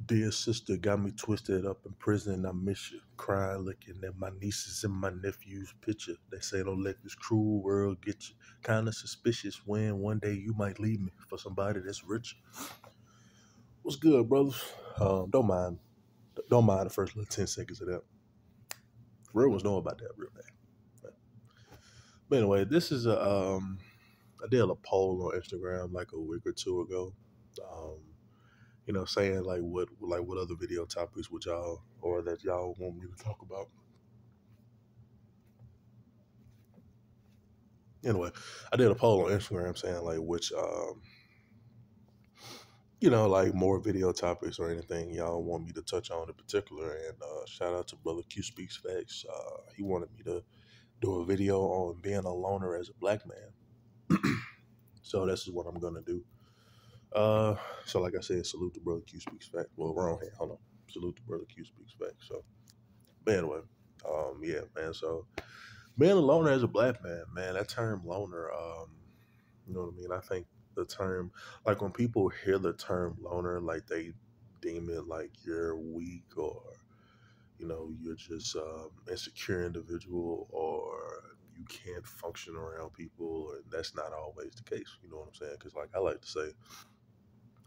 Dear sister, got me twisted up in prison. I miss you. Crying, looking at my nieces and my nephew's picture. They say don't let this cruel world get you. Kinda suspicious when one day you might leave me for somebody that's rich. What's good, brothers? Don't mind the first little 10 seconds of that. Real ones know about that real bad. But anyway, this is I did a poll on Instagram like a week or two ago. Um, saying like what other video topics would y'all or that y'all want me to talk about. Anyway, I did a poll on Instagram saying like which like more video topics or anything y'all want me to touch on in particular. And shout out to brother Qspeaksfacts. He wanted me to do a video on being a loner as a black man. So this is what I'm gonna do. So like I said, salute to brother Qspeaksfacts. Well, wrong hand. Hold on. Salute to brother Qspeaksfacts. So, but anyway, yeah, man. So being a loner as a black man, man, that term loner, you know what I mean? I think the term, like when people hear the term loner, like they deem it like you're weak or, you're just insecure individual or you can't function around people. And that's not always the case. You know what I'm saying? Because like I like to say,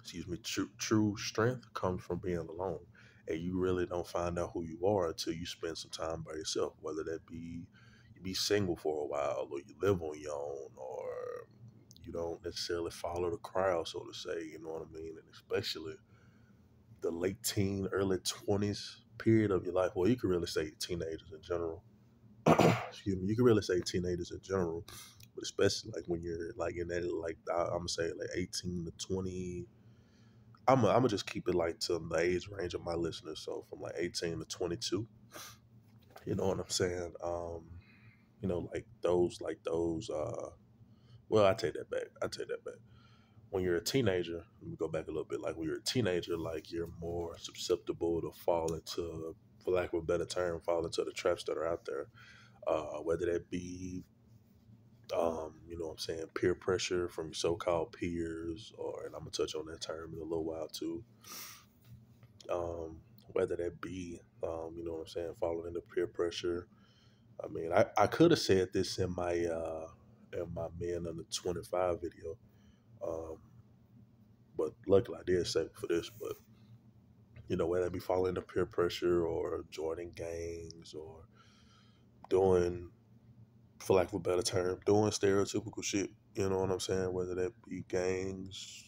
excuse me, true strength comes from being alone. And you really don't find out who you are until you spend some time by yourself, whether that be you be single for a while or you live on your own or you don't necessarily follow the crowd, so to say, you know what I mean? And especially the late teen, early 20s period of your life. Well, you could really say teenagers in general. Excuse me, you could really say teenagers in general, but especially like when you're like in that, like I'm gonna say like 18 to 20. I'm gonna just keep it like to the age range of my listeners. So from like 18 to 22, you know what I'm saying? Like those. Well, I take that back. I take that back. When you're a teenager, let me go back a little bit. Like when you're a teenager, like you're more susceptible to fall into, for lack of a better term, fall into the traps that are out there. Whether that be, you know what I'm saying, peer pressure from so-called peers, or, and I'm gonna touch on that term in a little while too. Whether that be, you know what I'm saying, following the peer pressure. I mean, I could have said this in my Men Under 25 video, um, but luckily I did save it for this. But whether it be following the peer pressure or joining gangs or doing, for lack of a better term, doing stereotypical shit. You know what I'm saying? Whether that be gangs,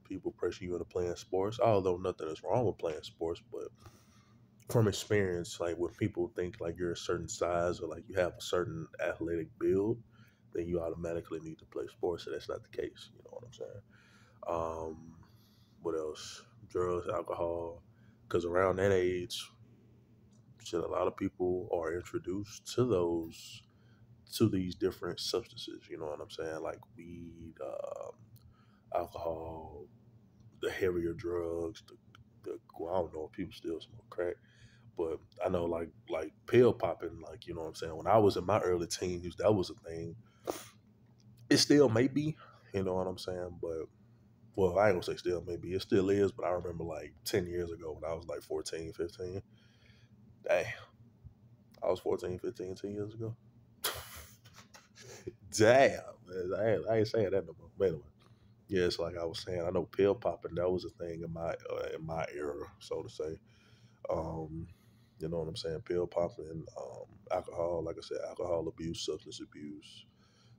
people pressure you into playing sports. Although nothing is wrong with playing sports, but from experience, like when people think like you're a certain size or like you have a certain athletic build, then you automatically need to play sports. And that's not the case. You know what I'm saying? What else? Drugs, alcohol. Because around that age, shit, a lot of people are introduced to these different substances. You know what I'm saying? Like weed, alcohol, the heavier drugs. Well, I don't know if people still smoke crack, but I know like pill popping. Like, you know what I'm saying? When I was in my early teens, that was a thing. It still may be. You know what I'm saying? But well, I ain't gonna say still maybe. It still is, but I remember like 10 years ago when I was like 14, 15. Dang, I was 14, 15, 10 years ago. Damn, man, I ain't saying that no more. But anyway, yeah, it's like I was saying. I know pill popping that was a thing in my era, so to say. Um, you know what I'm saying? Pill popping, alcohol, like I said, alcohol abuse, substance abuse,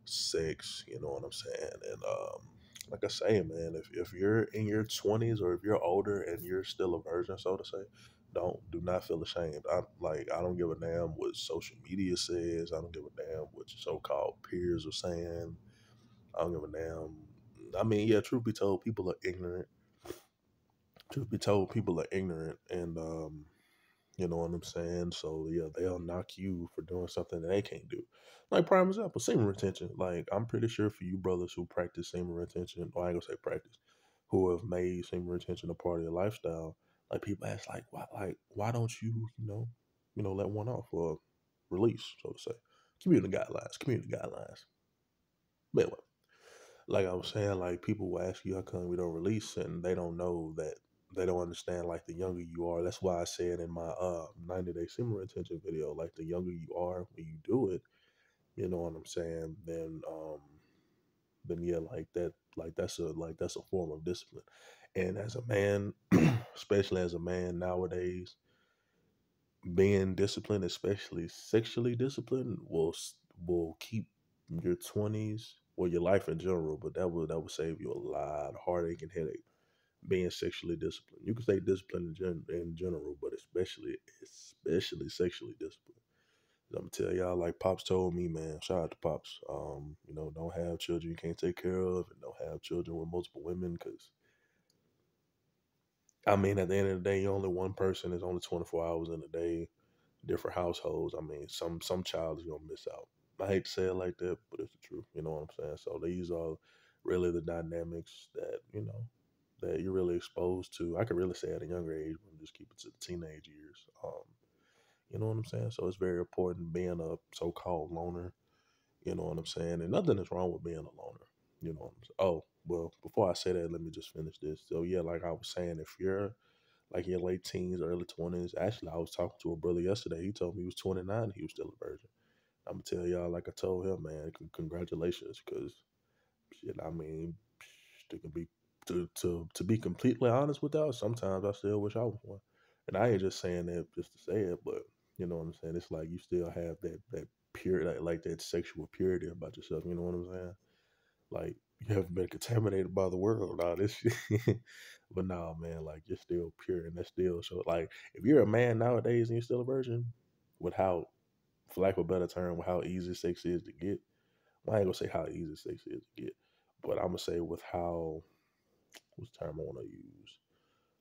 sex. You know what I'm saying? And like I say, man, if you're in your 20s or if you're older and you're still a virgin, so to say, do not feel ashamed. I don't give a damn what social media says. I don't give a damn what your so-called peers are saying. I don't give a damn. I mean, yeah, truth be told, people are ignorant. Truth be told, people are ignorant, and you know what I'm saying? So yeah, they'll knock you for doing something that they can't do. Like prime example, semen retention. Like I'm pretty sure for you brothers who practice semen retention, or I ain't gonna say practice, who have made semen retention a part of your lifestyle, like people ask why don't you, let one off or release, so to say. Community guidelines, community guidelines. But anyway, like I was saying, like people will ask you how come we don't release and they don't know that they don't understand like the younger you are. That's why I said in my 90-day simmer retention video, like the younger you are when you do it, you know what I'm saying, then yeah, like that's a form of discipline. And as a man, especially as a man nowadays, being disciplined, especially sexually disciplined, will keep your 20s or your life in general, but that would save you a lot of heartache and headache. Being sexually disciplined, you can stay disciplined in general, but especially sexually disciplined. I'm gonna tell y'all, like Pops told me, man. Shout out to Pops. Don't have children you can't take care of, and don't have children with multiple women, because I mean, at the end of the day, you're only one person. There's only 24 hours in a day. Different households. I mean, some child is gonna miss out. I hate to say it like that, but it's the truth. You know what I'm saying? So these are really the dynamics that that you're really exposed to. I could really say at a younger age, but just keep it to the teenage years. You know what I'm saying? So it's very important being a so-called loner. You know what I'm saying? And nothing is wrong with being a loner. You know what I'm saying? Oh, well, before I say that, let me just finish this. So yeah, like I was saying, if you're like in your late teens, early 20s, actually, I was talking to a brother yesterday. He told me he was 29. He was still a virgin. I'm gonna tell y'all, like I told him, man, congratulations, because shit, I mean, to be to be completely honest with y'all, sometimes I still wish I was one. And I ain't just saying that just to say it, but you know what I'm saying. It's like you still have that pure, like that sexual purity about yourself. You know what I'm saying? Like you haven't been contaminated by the world, all this shit. But nah, man, like you're still pure, and that's still so. Like if you're a man nowadays and you're still a virgin, with how, for lack of a better term, with how easy sex is to get. Well, I ain't gonna say how easy sex is to get, but I'm gonna say with how, what's the term I want to use?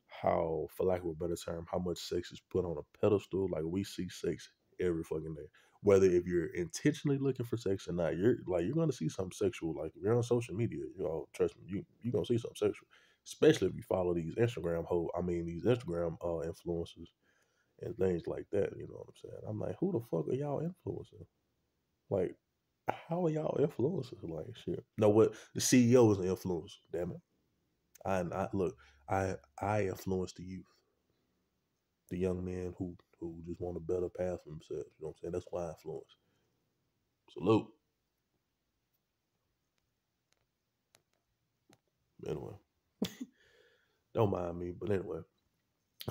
How, for lack of a better term, how much sex is put on a pedestal. Like we see sex every fucking day. Whether if you're intentionally looking for sex or not, you're gonna see something sexual. Like if you're on social media, trust me, you gonna see something sexual. Especially if you follow these these Instagram influencers and things like that. You know what I'm saying? I'm like, who the fuck are y'all influencing? Like, how are y'all influencers? Like, shit. No, what the CEO is an influencer. Damn it. I look. I influence the youth, the young men who just want a better path for themselves. You know what I'm saying? That's why I influence. Salute. Anyway, don't mind me. But anyway,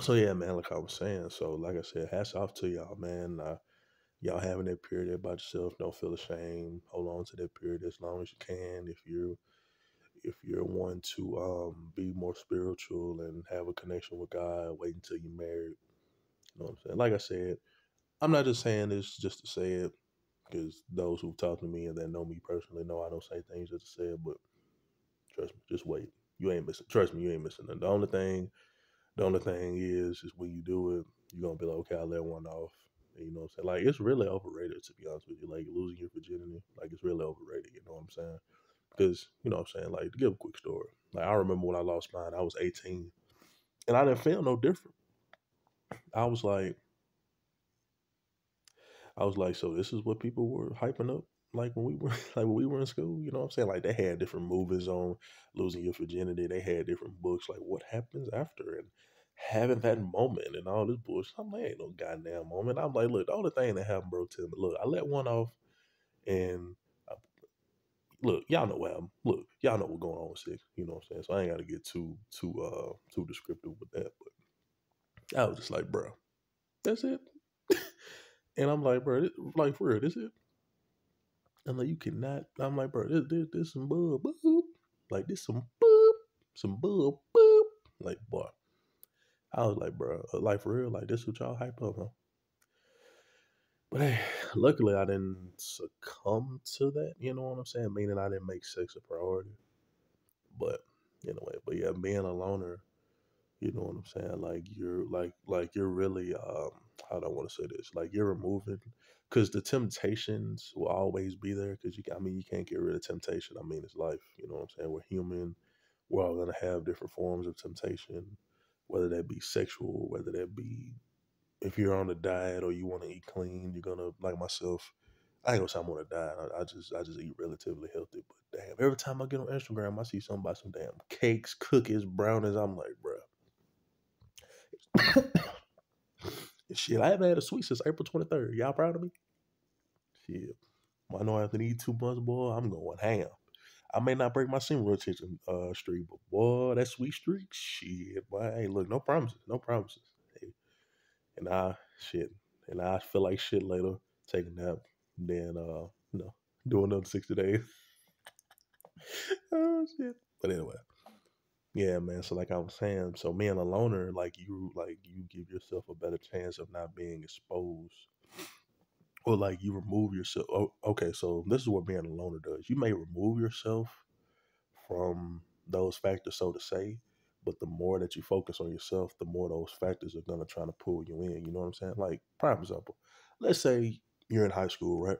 so yeah, man. Like I was saying. So like I said, hats off to y'all, man. Y'all having that period about yourself. Don't feel ashamed. Hold on to that period as long as you can. If you're one to be more spiritual and have a connection with God, wait until you're married. You know what I'm saying? Like I said, I'm not just saying this just to say it, because those who've talked to me and that know me personally know I don't say things just to say it. But trust me, just wait. You ain't missing. Trust me, you ain't missing nothing. The only thing is when you do it, you're gonna be like, okay, I let one off. And you know what I'm saying? Like it's really overrated, to be honest with you. Like losing your virginity, like it's really overrated. You know what I'm saying? Because you know what I'm saying. Like to give a quick story. Like I remember when I lost mine, I was 18, and I didn't feel no different. I was like, so this is what people were hyping up like when we were like when we were in school, you know what I'm saying? Like they had different movies on losing your virginity, they had different books like what happens after and having that moment and all this bullshit. I'm like, ain't no goddamn moment. I'm like, look, the only thing that happened, bro, tell me, look, I let one off and look, y'all know what happened. Look, y'all know what's going on with sex, you know what I'm saying? So I ain't gotta get too descriptive with that, but I was just like, bro, that's it. And I'm like, bro, like for real, this it? I'm like, you cannot. I'm like, bro, this some bub, boop. Like, this some boop, some bub, boop. Like, boy, I was like, bro, like for real, like this what y'all hype up, huh? But hey, luckily I didn't succumb to that. You know what I'm saying? Meaning I didn't make sex a priority. But anyway, but yeah, being a loner, you know what I'm saying? Like you're really how do I want to say this? Like you're removing, because the temptations will always be there. Because you can't get rid of temptation. I mean it's life. You know what I'm saying? We're human. We're all gonna have different forms of temptation, whether that be sexual, whether that be if you're on a diet or you want to eat clean. You're gonna like myself. I ain't gonna say I'm on a diet. I just eat relatively healthy. But damn, every time I get on Instagram, I see something about some damn cakes, cookies, brownies. I'm like, bruh. Shit, I haven't had a sweet since April 23rd. Y'all proud of me? Shit. I know after these 2 months, boy, I'm going ham. I may not break my senior retention streak, but boy, that sweet streak, shit, boy. Hey, look, no promises, no promises. Hey, and I shit, and I feel like shit later, take a nap, then do another 60 days. Oh shit. But anyway, yeah, man. So like I was saying, so being a loner, like you give yourself a better chance of not being exposed, or like you remove yourself. Oh, okay, so this is what being a loner does. You may remove yourself from those factors, so to say. But the more that you focus on yourself, the more those factors are gonna try to pull you in. You know what I'm saying? Like, prime example, let's say you're in high school, right?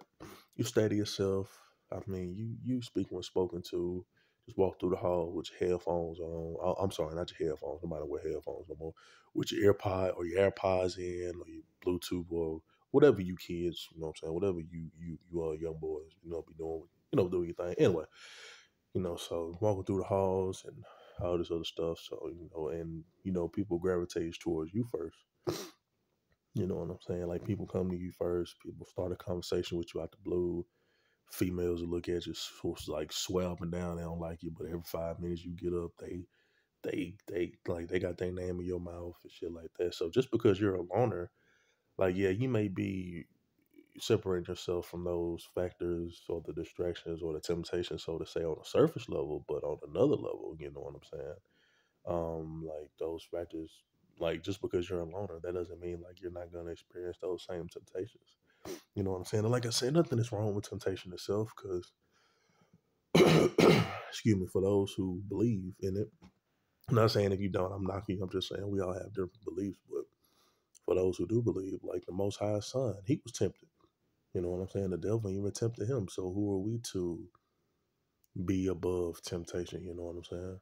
You stay to yourself. I mean, you speak when spoken to. Just walk through the hall with your headphones on. I'm sorry, not your headphones. Nobody wear headphones no more. With your earpod or your AirPods in, or your Bluetooth, or whatever you kids, you know what I'm saying? Whatever you are young boys, be doing, doing your thing. Anyway, so walking through the halls and all this other stuff. So, and people gravitate towards you first. You know what I'm saying? Like, people come to you first. People start a conversation with you out the blue. Females will look at you, like, swear up and down they don't like you, but every 5 minutes you get up, they got their name in your mouth and shit like that. So just because you're a loner, like, yeah, you may be separating yourself from those factors or the distractions or the temptations, so to say, on a surface level, but on another level, you know what I'm saying? Like, those factors, like, just because you're a loner, that doesn't mean like you're not gonna experience those same temptations. You know what I'm saying? And like I said, nothing is wrong with temptation itself, because excuse me, for those who believe in it. I'm not saying if you don't, I'm knocking you. I'm just saying we all have different beliefs, but for those who do believe, like the Most High Son, he was tempted. You know what I'm saying? The devil even tempted him. So who are we to be above temptation? You know what I'm saying?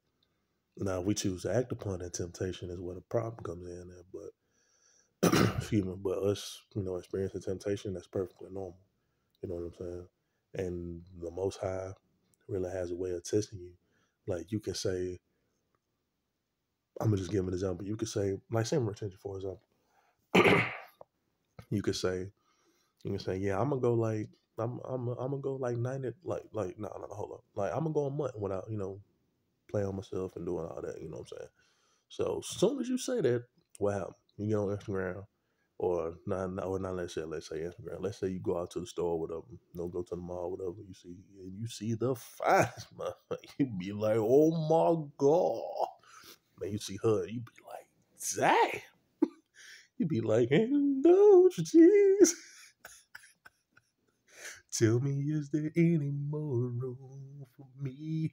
Now, if we choose to act upon that temptation is where the problem comes in there. But excuse me, but us, experiencing temptation, that's perfectly normal. You know what I'm saying? And the Most High really has a way of testing you. Like, you can say, I'm gonna just give an example. You could say, like, same retention, for example. you could say, you can say, yeah, I'm gonna go like, I'm gonna go like 90, like no, no, hold up, like, I'm gonna go a month without playing on myself and doing all that. You know what I'm saying? So as soon as you say that, what happens? You get on Instagram, or not. Let's say Instagram. Let's say you go out to the store, whatever. Go to the mall, whatever. You see the finest, man. You be like, oh my god, man. You see her, you be like, dang. You be like, hello, jeez. Tell me, is there any more room for me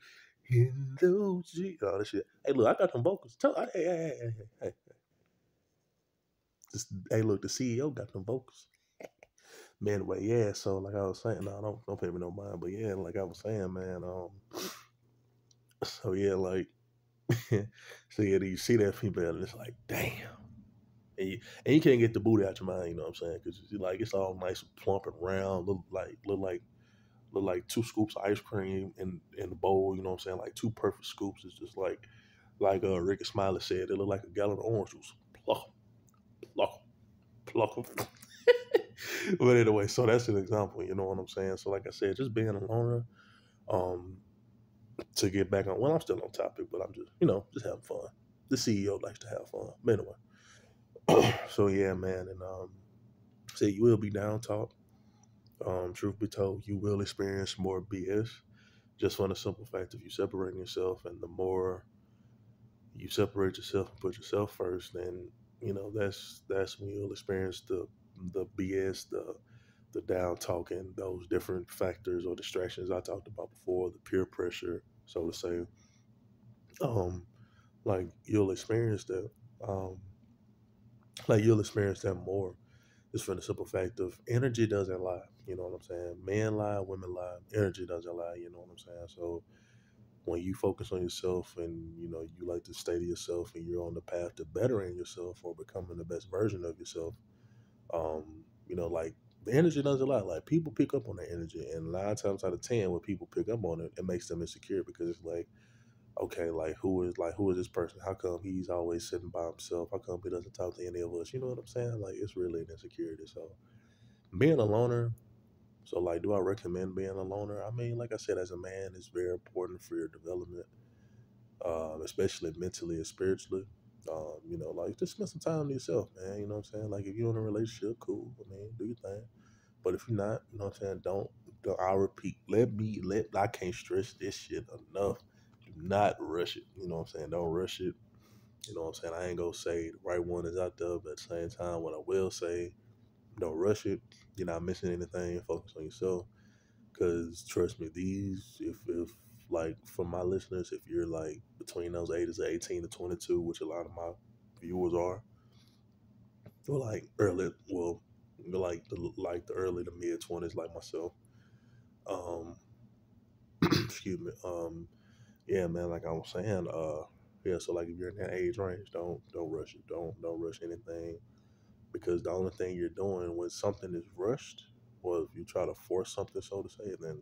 in those jeans? Oh, this shit. Hey, look, I got some vocals. Hey. Hey, look, the CEO got them vocals. Man, anyway, yeah. So, like I was saying, no, don't pay me no mind. But yeah, like I was saying, man. So yeah, like, so yeah, you see that female, and it's like, damn. And you can't get the booty out your mind. You know what I'm saying? Because like, it's all nice, and plump, and round. Look like 2 scoops of ice cream in the bowl. You know what I'm saying? Like 2 perfect scoops. It's just like Ricky Smiley said, it looked like a gallon of orange juice. Pluck, pluck, pluck. But anyway, so that's an example. You know what I'm saying? So like I said, just being a loner. Um, to get back on. Well, I'm still on topic, but I'm just having fun. The CEO likes to have fun. But anyway, so yeah, man, and say you will be down talk. Truth be told, you will experience more BS, just for the simple fact of you separating yourself, and the more you separate yourself and put yourself first, then that's when you'll experience the BS, the down talking, those different factors or distractions I talked about before, the peer pressure, so to say. Um, like, you'll experience that. Um, like, you'll experience that more. Just for the simple fact of energy doesn't lie. You know what I'm saying? Men lie, women lie. Energy doesn't lie. You know what I'm saying? So when you focus on yourself, and you like to stay to yourself, and you're on the path to bettering yourself or becoming the best version of yourself, like, the energy doesn't lie. Like, people pick up on that energy, and 9 times out of 10, when people pick up on it, it makes them insecure, because it's like, okay, like who is this person? How come he's always sitting by himself? How come he doesn't talk to any of us? You know what I'm saying? Like it's really an insecurity. So being a loner. So like, do I recommend being a loner? I mean, like I said, as a man, it's very important for your development, especially mentally and spiritually. Like just spend some time to yourself, man. You know what I'm saying? Like if you're in a relationship, cool. I mean, do your thing. But if you're not, you know what I'm saying, don't I'll repeat, I can't stress this shit enough. Do not rush it. You know what I'm saying? Don't rush it. You know what I'm saying? I ain't gonna say the right one is out there, but at the same time, what I will say, don't rush it. You're not missing anything. Focus on yourself. Cause trust me, if like for my listeners, if you're like between those ages of 18 to 22, which a lot of my viewers are, or like early, well, like the early to mid 20s, like myself. Um, excuse me. Yeah, man. Like I was saying, yeah. So like if you're in that age range, don't rush it. Don't rush anything because the only thing you're doing when something is rushed, or if you try to force something, so to say, then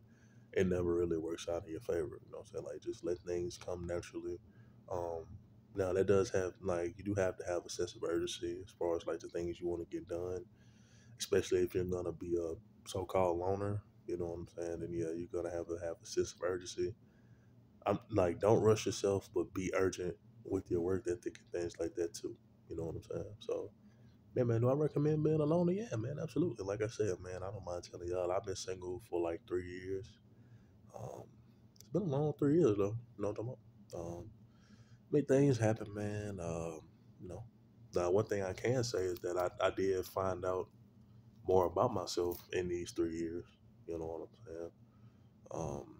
it never really works out in your favor. You know what I'm saying? Like just let things come naturally. Um, Now that does have like you do have to have a sense of urgency as far as like the things you want to get done, especially if you're gonna be a so-called loner. You know what I'm saying? And yeah, you're gonna have a sense of urgency. I'm like, don't rush yourself, but be urgent with your work ethic and things like that too. You know what I'm saying? So, yeah, man, do I recommend being a loner? Yeah, man, absolutely. Like I said, man, I don't mind telling y'all, I've been single for like 3 years. Um, it's been a long 3 years though. You know what I'm talking about? Many things happen, man. You know, the one thing I can say is that I did find out more about myself in these 3 years. You know what I'm saying? Um,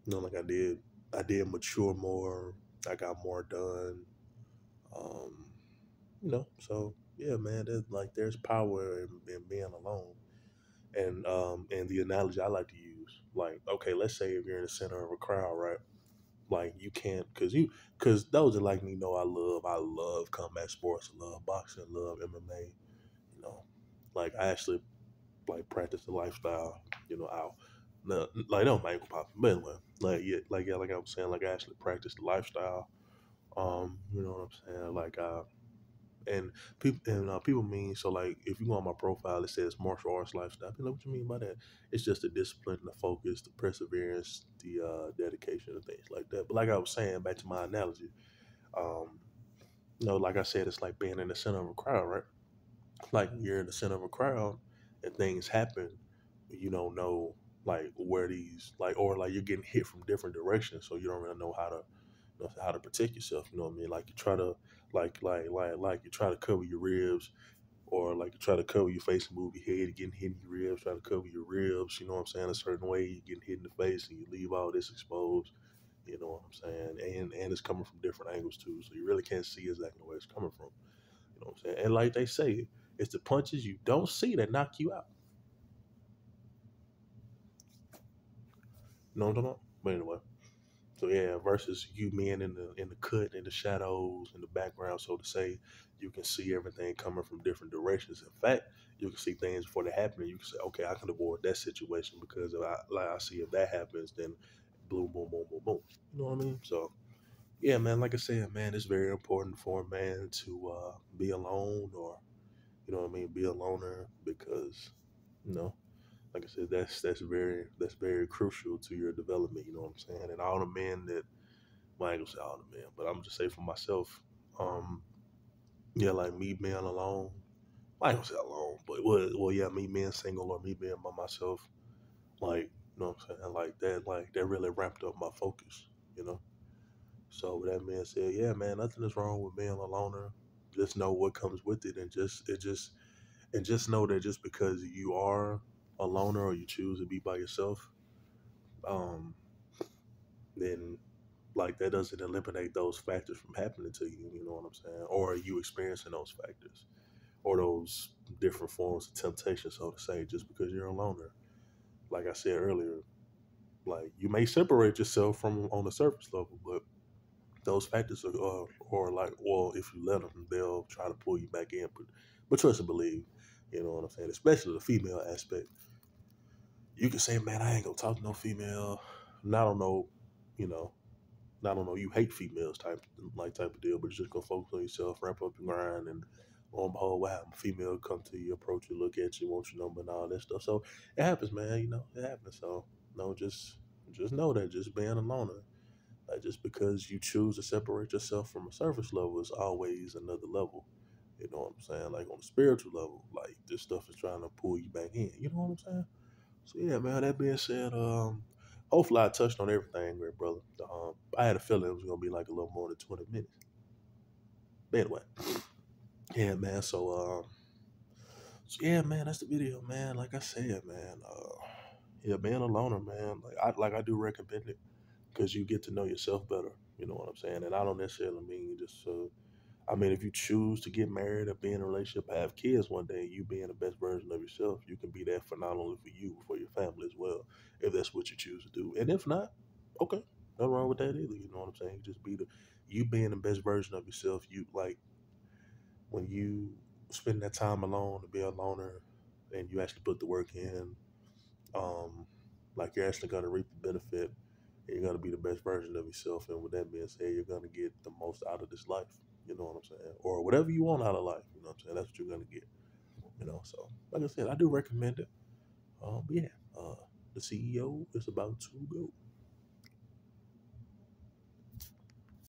like I did mature more. I got more done. Um, so yeah, man. There's power in being alone. And the analogy I like to use, like, okay, let's say if you're in the center of a crowd, right? Like you can't, cause those that like me know I love combat sports, I love boxing, love MMA. You know, like I actually like practice the lifestyle. Out. No, like no ankle popping, but anyway, like I was saying, like I actually practice the lifestyle. You know what I'm saying? And people mean so like if you go on my profile, it says martial arts lifestyle. You know what you mean by that? It's just the discipline, the focus, the perseverance, the dedication, and things like that. But like I was saying, back to my analogy, um, like I said, it's like being in the center of a crowd, right? Like you're in the center of a crowd and things happen, you don't know like where these like or like you're getting hit from different directions, so you don't really know how to protect yourself. You know what I mean? Like you try to like you try to cover your ribs, or like you try to cover your face and move your head, getting hit in your ribs, try to cover your ribs. You know what I'm saying? A certain way, you getting hit in the face and you leave all this exposed. You know what I'm saying? And it's coming from different angles too, so you really can't see exactly where it's coming from. You know what I'm saying? And like they say, it's the punches you don't see that knock you out. You know what I'm talking about? But anyway, so yeah, versus you being in the cut, in the shadows, in the background, so to say, you can see everything coming from different directions. In fact, you can see things before they happen, and you can say, okay, I can avoid that situation because I see if that happens, then boom, boom, boom, boom, boom. You know what I mean? So yeah, man. Like I said, man, it's very important for a man to be alone, or you know what I mean, be a loner, because you know like I said, that's very crucial to your development. You know what I'm saying? And all the men that, well, I ain't gonna say all the men, but I'm just say for myself, um, yeah, like me being alone. I ain't gonna say alone, but yeah, me being single or me being by myself, like you know what I'm saying, like that really ramped up my focus. You know. So with that being said, yeah, man, nothing is wrong with being a loner. Just know what comes with it, and just know that just because you are a loner or you choose to be by yourself, um, then like that doesn't eliminate those factors from happening to you. You know what I'm saying? Or you experiencing those factors or those different forms of temptation, so to say, just because you're a loner. Like I said earlier, like you may separate yourself from on the surface level, but those factors are, or like, well, if you let them, they'll try to pull you back in. But trust and believe, you know what I'm saying? Especially the female aspect. You can say, man, I ain't gonna talk to no female. And I don't know. you know, I don't know, you hate females type of deal, but you just go focus on yourself, ramp up your grind, and lo and behold, wow, a female come to you, approach you, look at you, want your number, and all that stuff. So it happens, man. It happens. So no, just know that just being a loner, like just because you choose to separate yourself from a surface level is always another level. You know what I'm saying? Like on a spiritual level, like this stuff is trying to pull you back in. You know what I'm saying? So yeah, man. That being said, hopefully I touched on everything, great brother. I had a feeling it was gonna be like a little more than 20 minutes. But anyway, yeah, man. So yeah, man. That's the video, man. Like I said, man. Yeah, being a loner, man. Like I do recommend it because you get to know yourself better. You know what I'm saying? And I don't necessarily mean just. I mean, if you choose to get married or be in a relationship, have kids one day, you being the best version of yourself, you can be that for not only for you, but for your family as well, if that's what you choose to do. And if not, okay, nothing wrong with that either. You know what I'm saying? Just be you being the best version of yourself. You like when you spend that time alone to be a loner, and you actually put the work in. Um, like you're actually gonna reap the benefit. And you're gonna be the best version of yourself. And with that being said, you're gonna get the most out of this life. You know what I'm saying? Or whatever you want out of life. You know what I'm saying? That's what you're gonna get. So like I said, I do recommend it. But yeah, the CEO is about to go.